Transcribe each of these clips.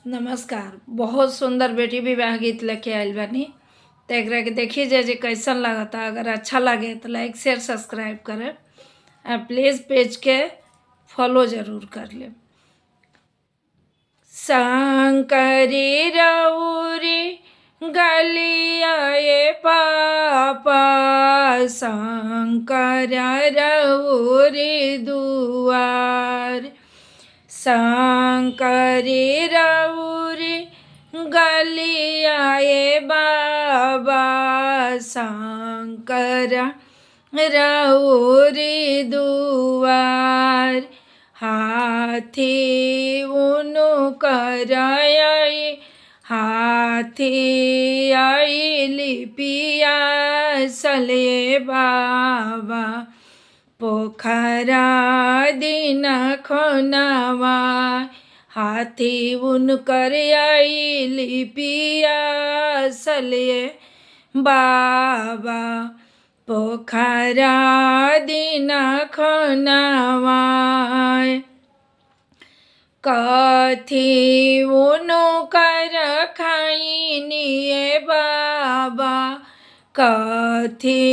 नमस्कार। बहुत सुंदर बेटी विवाह गीत लेके आइल बानी। तो एकरा के देखी जे कैसन लागता। अगर अच्छा लगे तो लाइक शेयर सब्सक्राइब करें और प्लीज़ पेज के फॉलो ज़रूर कर ले। शंकरी रौरी गलिया ये पापा, शंकर रौरी दुआर। शंकरी रौरी गलिया ये बाबा, शंकर रौरी दुआर। हाथी उनु कराई, हाथी आई लिपिया सले बाबा, पोखरा दिन खोनावा। हाथी उन कर आई लिपिया सले बाबा, पोखरा दिन खोनावा। कथी उनु कर खाइनिए बाबा, कथी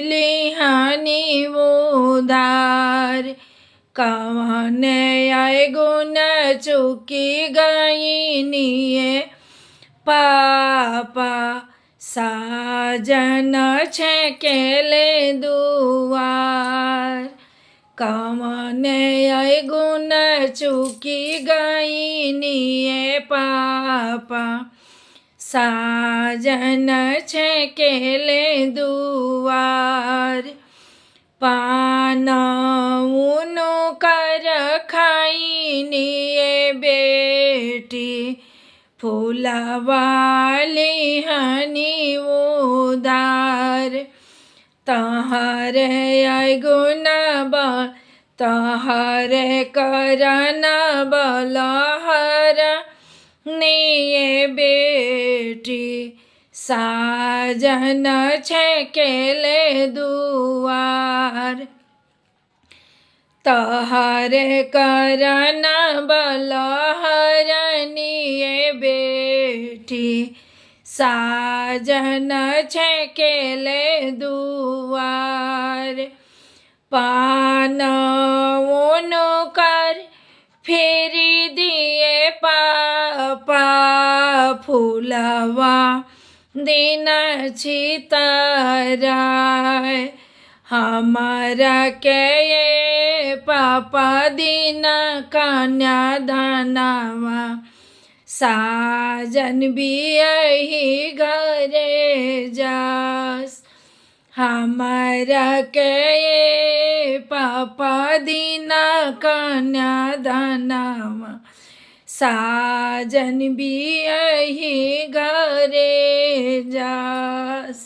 लिहानी उधार। कवन आए गुण चुकी गईनिए पापा, साजन छेकेले दुआर। कवन आए गुण चुकी गईनिए पापा, साजन छेकेले दुआर। पान उनु कर खाइनिए बेटी, फूलवाली हनी उधार। तहरे आय गुण बल, तहरे करन बलहर निये बेटी, साजन छेकेले दुआर। तहरे करन बलहर निये बेटी, साजन छेकेले दुआर। पान उनु कर फेरी दिए पापा, फूलवा दिन छितराय। हमारा के ये पापा दिन कन्या धनवा, साजन भी यही घरे जास। हमारा के ये पापा दिन कन्या धनवा, साजन भी यही घरे जास।